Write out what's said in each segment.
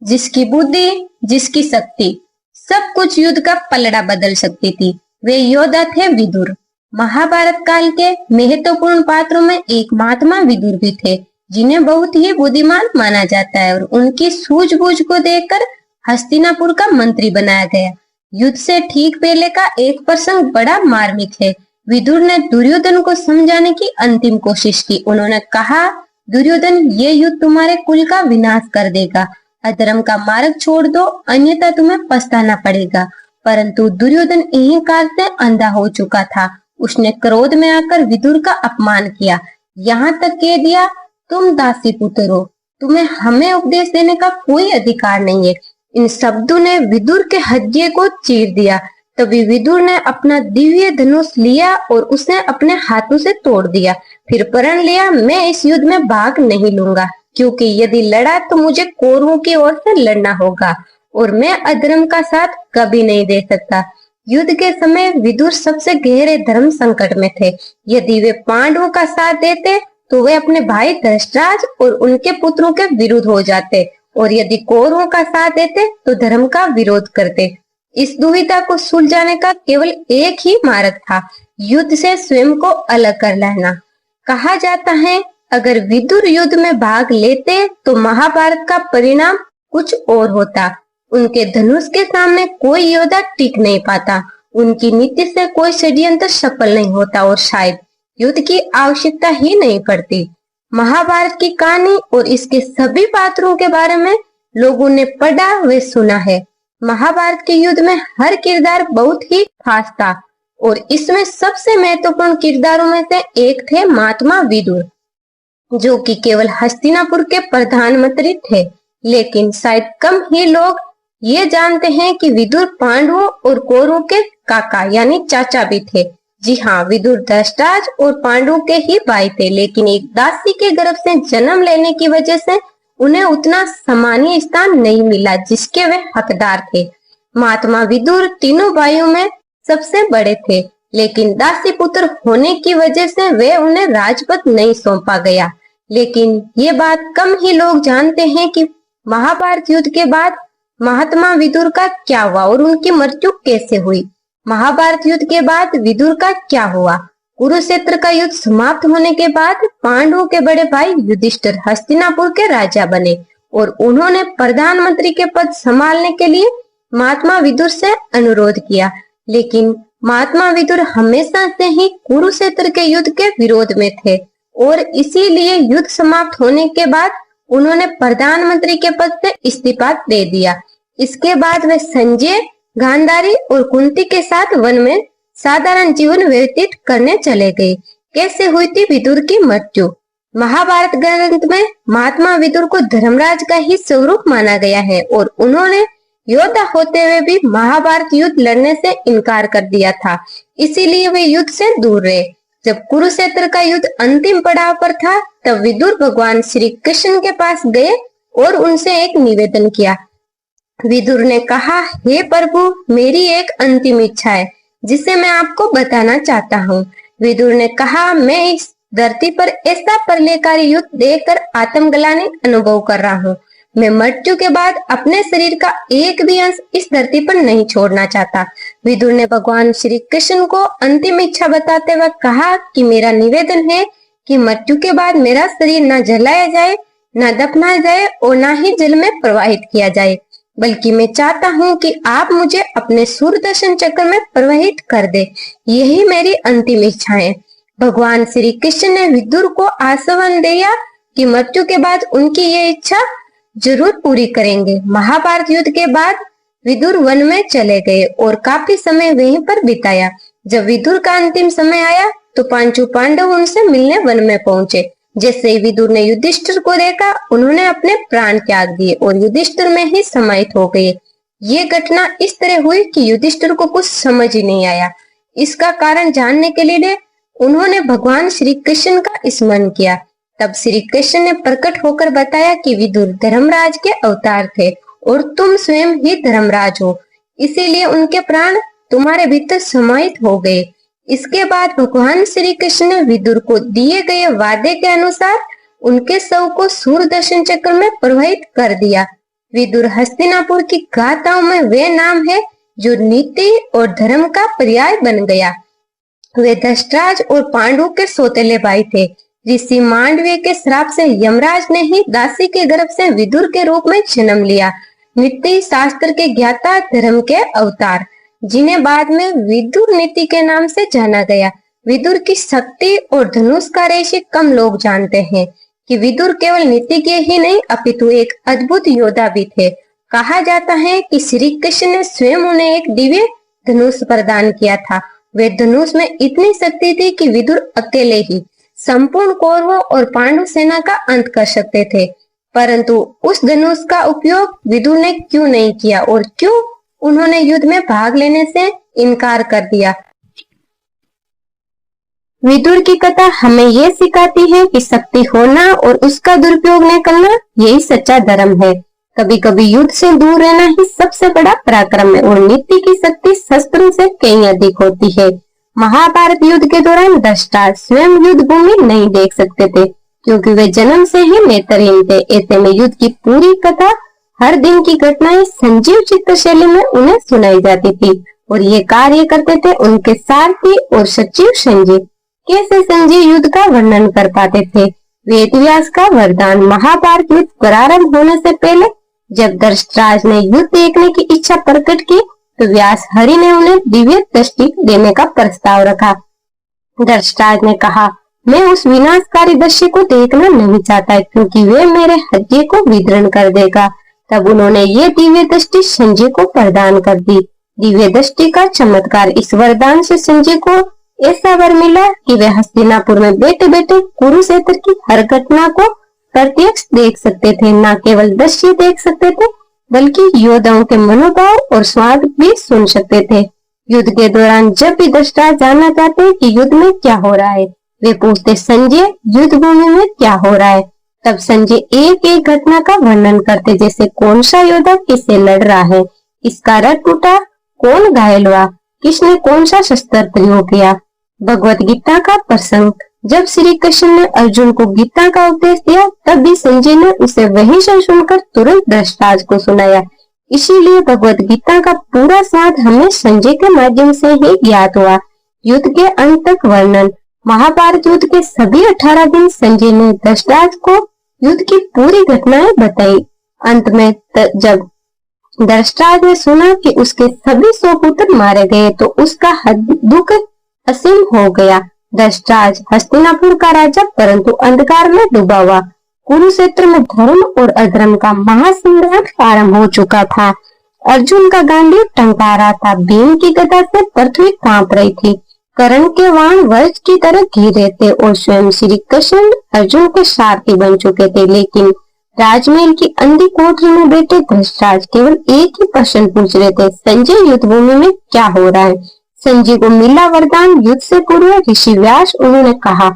जिसकी बुद्धि, जिसकी शक्ति, सब कुछ युद्ध का पलड़ा बदल सकती थी, वे योद्धा थे विदुर। महाभारत काल के महत्वपूर्ण पात्रों में एक महात्मा विदुर भी थे, जिन्हें बहुत ही बुद्धिमान माना जाता है और उनकी सूझबूझ को देखकर हस्तिनापुर का मंत्री बनाया गया। युद्ध से ठीक पहले का एक प्रसंग बड़ा मार्मिक है। विदुर ने दुर्योधन को समझाने की अंतिम कोशिश की। उन्होंने कहा, दुर्योधन, ये युद्ध तुम्हारे कुल का विनाश कर देगा। अधर्म का मार्ग छोड़ दो, अन्यथा तुम्हें पछताना पड़ेगा। परंतु दुर्योधन अहंकार से अंधा हो चुका था। उसने क्रोध में आकर विदुर का अपमान किया, यहाँ तक कह दिया, तुम दासी पुत्र हो, तुम्हें हमें उपदेश देने का कोई अधिकार नहीं है। इन शब्दों ने विदुर के हृदय को चीर दिया। तभी विदुर ने अपना दिव्य धनुष लिया और उसे अपने हाथों से तोड़ दिया। फिर प्रण लिया, मैं इस युद्ध में भाग नहीं लूंगा, क्योंकि यदि लड़ा तो मुझे कौरवों की ओर से लड़ना होगा और मैं अधर्म का साथ कभी नहीं दे सकता। युद्ध के समय विदुर सबसे गहरे धर्म संकट में थे। यदि वे पांडवों का साथ देते तो वे अपने भाई धृतराष्ट्र और उनके पुत्रों के विरुद्ध हो जाते, और यदि कौरवों का साथ देते तो धर्म का विरोध करते। इस दुविधा को सुलझाने का केवल एक ही मार्ग था, युद्ध से स्वयं को अलग कर लेना। कहा जाता है, अगर विदुर युद्ध में भाग लेते तो महाभारत का परिणाम कुछ और होता। उनके धनुष के सामने कोई योद्धा टिक नहीं पाता, उनकी नीति से कोई षड्यंत्र सफल नहीं होता और शायद युद्ध की आवश्यकता ही नहीं पड़ती। महाभारत की कहानी और इसके सभी पात्रों के बारे में लोगों ने पढ़ा व सुना है। महाभारत के युद्ध में हर किरदार बहुत ही खास था और इसमें सबसे महत्वपूर्ण किरदारों में से एक थे महात्मा विदुर, जो कि केवल हस्तिनापुर के प्रधानमंत्री थे। लेकिन शायद कम ही लोग ये जानते हैं कि विदुर पांडवों और कौरवों के काका यानी चाचा भी थे। जी हाँ, विदुर धृतराष्ट्र और पांडवों के ही भाई थे, लेकिन एक दासी के गर्भ से जन्म लेने की वजह से उन्हें उतना सम्मानीय स्थान नहीं मिला जिसके वे हकदार थे। महात्मा विदुर तीनों भाइयों में सबसे बड़े थे, लेकिन दासी पुत्र होने की वजह से वे उन्हें राजपद नहीं सौंपा गया। लेकिन ये बात कम ही लोग जानते हैं कि महाभारत युद्ध के बाद महात्मा विदुर का क्या हुआ और उनकी मृत्यु कैसे हुई। महाभारत युद्ध के बाद विदुर का क्या हुआ। कुरुक्षेत्र का युद्ध समाप्त होने के बाद पांडवों के बड़े भाई युधिष्ठिर हस्तिनापुर के राजा बने और उन्होंने प्रधानमंत्री के पद संभालने के लिए महात्मा विदुर से अनुरोध किया। लेकिन महात्मा विदुर हमेशा से ही कुरुक्षेत्र के युद्ध के विरोध में थे और इसीलिए युद्ध समाप्त होने के बाद उन्होंने प्रधानमंत्री के पद से इस्तीफा दे दिया। इसके बाद वे संजय, गांधारी और कुंती के साथ वन में साधारण जीवन व्यतीत करने चले गए। कैसे हुई थी विदुर की मृत्यु। महाभारत ग्रंथ में महात्मा विदुर को धर्मराज का ही स्वरूप माना गया है और उन्होंने योद्धा होते हुए भी महाभारत युद्ध लड़ने से इनकार कर दिया था, इसीलिए वे युद्ध से दूर रहे। जब कुरुक्षेत्र का युद्ध अंतिम पड़ाव पर था तब विदुर भगवान श्री कृष्ण के पास गए और उनसे एक निवेदन किया। विदुर ने कहा, हे प्रभु, मेरी एक अंतिम इच्छा है जिसे मैं आपको बताना चाहता हूँ। विदुर ने कहा, मैं इस धरती पर ऐसा प्रलयकारी युद्ध देखकर आत्मग्लानि अनुभव कर रहा हूँ। मैं मृत्यु के बाद अपने शरीर का एक भी अंश इस धरती पर नहीं छोड़ना चाहता। विदुर ने भगवान श्री कृष्ण को अंतिम इच्छा बताते हुए कहा कि मेरा निवेदन है कि मृत्यु के बाद मेरा शरीर न जलाया जाए, न दफनाया जाए और न ही जल में प्रवाहित किया जाए, बल्कि मैं चाहता हूँ कि आप मुझे अपने सूर्यदर्शन चक्र में प्रवाहित कर दे। यही मेरी अंतिम इच्छा है। भगवान श्री कृष्ण ने विदुर को आश्वासन दिया कि मृत्यु के बाद उनकी ये इच्छा जरूर पूरी करेंगे। महाभारत युद्ध के बाद विदुर वन में चले गए और काफी समय वहीं पर बिताया। जब विदुर का अंतिम समय आया तो पांचों पांडव उनसे मिलने वन में पहुंचे। जैसे ही विदुर ने युधिष्ठिर को देखा, उन्होंने अपने प्राण त्याग दिए और युधिष्ठिर में ही समाहित हो गए। ये घटना इस तरह हुई कि युधिष्ठिर को कुछ समझ ही नहीं आया। इसका कारण जानने के लिए उन्होंने भगवान श्री कृष्ण का स्मरण किया। तब श्री कृष्ण ने प्रकट होकर बताया कि विदुर धर्मराज के अवतार थे और तुम स्वयं ही धर्मराज हो, इसीलिए उनके प्राण तुम्हारे भीतर समाहित हो गए। इसके बाद भगवान श्री कृष्ण ने विदुर को दिए गए वादे के अनुसार उनके शव को सूर्यदर्शन चक्र में प्रवाहित कर दिया। विदुर हस्तिनापुर की गाथाओं में वे नाम है जो नीति और धर्म का पर्याय बन गया। वे धृतराज और पांडु के सौतेले भाई थे। ऋषि मांडव्य के श्राप से यमराज ने ही दासी के गर्भ से विदुर के रूप में जन्म लिया। नीति शास्त्र के ज्ञाता, धर्म के अवतार, जिन्हें बाद में विदुर नीति के नाम से जाना गया। विदुर की शक्ति और धनुष का रहस्य कम लोग जानते हैं कि विदुर केवल नीतिज्ञ ही नहीं अपितु एक अद्भुत योद्धा भी थे। कहा जाता है कि श्री कृष्ण ने स्वयं उन्हें एक दिव्य धनुष प्रदान किया था। वे धनुष में इतनी शक्ति थी कि विदुर अकेले ही संपूर्ण कौरवों और पांडु सेना का अंत कर सकते थे। परंतु उस धनुष का उपयोग विदुर ने क्यों नहीं किया और क्यों उन्होंने युद्ध में भाग लेने से इनकार कर दिया? विदुर की कथा हमें ये सिखाती है कि शक्ति होना और उसका दुरुपयोग न करना यही सच्चा धर्म है। कभी कभी युद्ध से दूर रहना ही सबसे बड़ा पराक्रम है और नीति की शक्ति शस्त्रों से कहीं अधिक होती है। महाभारत युद्ध के दौरान धृतराष्ट्र स्वयं युद्ध भूमि नहीं देख सकते थे क्योंकि वे जन्म से ही नेत्रहीन थे। ऐसे में युद्ध की पूरी कथा, हर दिन की घटनाएं संजीव चित्र शैली में उन्हें सुनाई जाती थी और ये कार्य करते थे उनके सारथी और सचिव संजय। कैसे संजय युद्ध का वर्णन कर पाते थे? वेद व्यास का वरदान। महाभारत युद्ध प्रारंभ होने से पहले जब धृतराष्ट्र ने युद्ध देखने की इच्छा प्रकट की तो व्यास हरि ने उन्हें दिव्य दृष्टि देने का प्रस्ताव रखा। धृतराष्ट्र ने कहा, मैं उस विनाशकारी दृश्य को देखना नहीं चाहता क्योंकि वे मेरे हृदय को विदीर्ण कर देगा। तब उन्होंने ये दिव्य दृष्टि संजय को प्रदान कर दी। दिव्य दृष्टि का चमत्कार, इस वरदान से संजय को ऐसा वर मिला कि वे हस्तिनापुर में बैठे बैठे कुरुक्षेत्र की हर घटना को प्रत्यक्ष देख सकते थे। न केवल दृश्य देख सकते थे बल्कि योद्धाओं के मनोभाव और स्वाद भी सुन सकते थे। युद्ध के दौरान जब भी धृतराष्ट्र जानना चाहते कि युद्ध में क्या हो रहा है, वे पूछते, संजय युद्ध भूमि में क्या हो रहा है? तब संजय एक एक घटना का वर्णन करते, जैसे कौन सा योद्धा किससे लड़ रहा है, किसका रथ टूटा, कौन घायल हुआ, किसने कौन सा शस्त्र प्रयोग किया। भगवत गीता का प्रसंग, जब श्री कृष्ण ने अर्जुन को गीता का उपदेश दिया तब भी संजय ने उसे वही से सुनकर तुरंत धृतराष्ट्र को सुनाया। इसीलिए भगवत गीता का पूरा स्वाद हमें संजय के माध्यम से ही ज्ञात हुआ। युद्ध के अंत तक वर्णन। महाभारत युद्ध के सभी 18 दिन संजय ने धृतराष्ट्र को युद्ध की पूरी घटनाएं बताई। अंत में जब धृतराष्ट्र ने सुना कि उसके सभी 100 पुत्र मारे गए तो उसका दुख असीम हो गया। धृतराष्ट्र हस्तिनापुर का राजा परंतु अंधकार में डूबा हुआ। कुरुक्षेत्र में धर्म और अधर्म का महासंग्राम आरंभ हो चुका था। अर्जुन का गांडीव टंका रहा था, भीम की गदा से पृथ्वी कांप रही थी, कर्ण के बाण वज्र की तरह घिरे थे और स्वयं श्री कृष्ण अर्जुन के सारथी बन चुके थे। लेकिन राजमहल की अंधी कोठरी में बैठे धृतराष्ट्र केवल एक ही प्रश्न पूछ रहे थे, संजय युद्ध भूमि में क्या हो रहा है? संजय को मिला वरदान युद्ध से पूर्व ऋषि व्यास। उन्होंने कहा,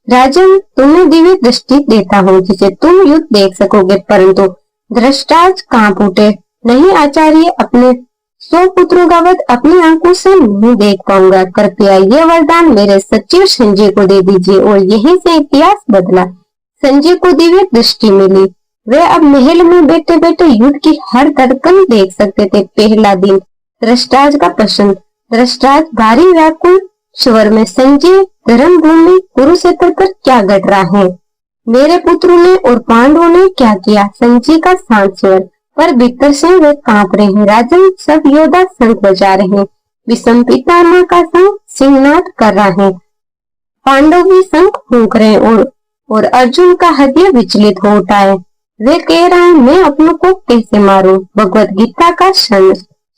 राजन तुम्हें दिव्य दृष्टि देता हूँ जिसे तुम युद्ध देख सकोगे। परंतु धृतराष्ट्र कांप उठे, नहीं आचार्य, अपने 100 पुत्रों का वध अपनी आंखों से नहीं देख पाऊंगा। कृपया ये वरदान मेरे सचिव संजय को दे दीजिए। और यहीं से इतिहास बदला। संजय को दिव्य दृष्टि मिली। वे अब महल में बैठे बैठे युद्ध की हर धड़कन देख सकते थे। पहला दिन धृतराष्ट्र का प्रश्न। धृतराष्ट्र भारी व्याकुल स्वर में, संजय धर्म भूमि कुरुक्षेत्र पर क्या घट रहा है? मेरे पुत्रों ने और पांडवों ने क्या किया? संजय का शांत स्वर, पर भीतर से वे कांप रहे हैं। राजन सब योद्धा शंख बजा रहे हैं। विषम पितामह का शंख सिंहनाद कर रहा है। पांडव भी शंख फूंक रहे हैं और अर्जुन का हृदय विचलित हो उठा है। वे कह रहे हैं, मैं अपनों को कैसे मारूं? भगवत गीता का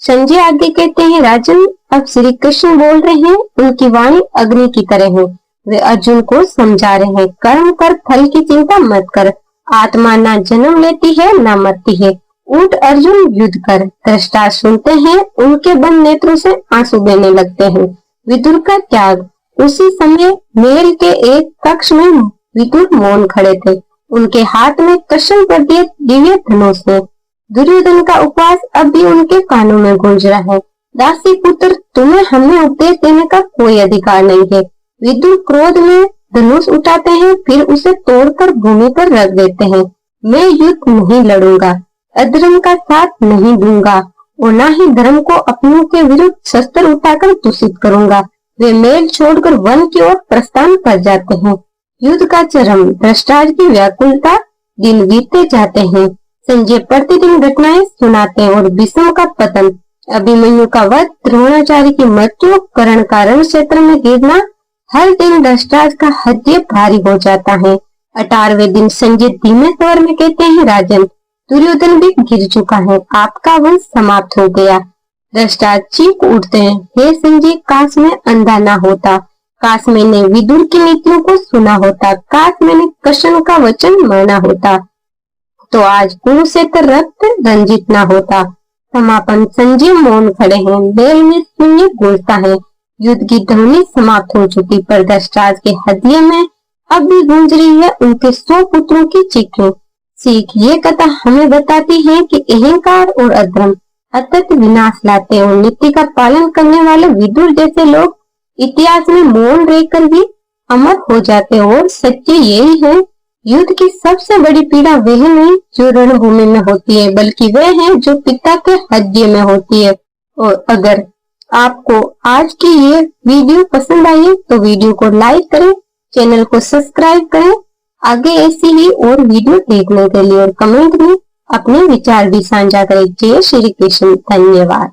संजय आगे कहते हैं, राजन अब श्री कृष्ण बोल रहे हैं, उनकी वाणी अग्नि की तरह है। वे अर्जुन को समझा रहे हैं, कर्म कर, फल की चिंता मत कर। आत्मा ना जन्म लेती है ना मरती है। उठ अर्जुन, युद्ध कर। धृतराष्ट्र सुनते हैं, उनके बंद नेत्रों से आंसू बहने लगते हैं। विदुर का त्याग। उसी समय महल के एक कक्ष में विदुर मौन खड़े थे। उनके हाथ में कृष्ण प्रदीप दिव्य धनुष है। दुर्योधन का उपवास अब भी उनके कानों में गूंज रहा है। दासी पुत्र, तुम्हें हमें उपदेश देने का कोई अधिकार नहीं है। विदुर क्रोध में धनुष उठाते हैं, फिर उसे तोड़कर भूमि पर रख देते हैं। मैं युद्ध नहीं लड़ूंगा। अधर्म का साथ नहीं दूंगा और न ही धर्म को अपनों के विरुद्ध शस्त्र उठाकर दूषित करूंगा। वे मेल छोड़कर वन की ओर प्रस्थान कर जाते हैं। युद्ध का चरम, धृतराष्ट्र की व्याकुलता, दिन बीतते जाते हैं। संजय प्रतिदिन घटनाएं सुनाते हैं और भीष्म का पतन, अभिमन्यु का वध, द्रोणाचार्य की मृत्यु, कर्ण का रण क्षेत्र में गिरना, हर दिन धृतराष्ट्र का हृदय भारी हो जाता है। 18वें दिन संजय धीमे स्वर में कहते हैं, राजन, दुर्योधन भी गिर चुका है, आपका वंश समाप्त हो गया। धृतराष्ट्र चीख उठते हैं, हे संजय, काश मैं अंधा ना होता, काश मैंने विदुर की नीतियों को सुना होता, काश मैंने कृष्ण का वचन माना होता, तो आज कुरुक्षेत्र रक्त रंजित ना होता। समापन, संजय मौन खड़े हैं, बैल में शून्य गूंजता है। युद्ध की ध्वनि समाप्त हो चुकी, पर धृतराष्ट्र के हृदय में अब भी गूंज रही है उनके 100 पुत्रों की चीखें। सीख, ये कथा हमें बताती है कि अहंकार और अधर्म अत्यंत विनाश लाते हैं और नीति का पालन करने वाले विदुर जैसे लोग इतिहास में मौन रहकर भी अमर हो जाते हैं। और सच्चे यही है, युद्ध की सबसे बड़ी पीड़ा वह नहीं जो रणभूमि में होती है, बल्कि वह है जो पिता के हृदय में होती है। और अगर आपको आज की ये वीडियो पसंद आई है तो वीडियो को लाइक करें, चैनल को सब्सक्राइब करें। आगे ऐसी ही और वीडियो देखने के लिए और कमेंट में अपने विचार भी साझा करें। जय श्री कृष्ण। धन्यवाद।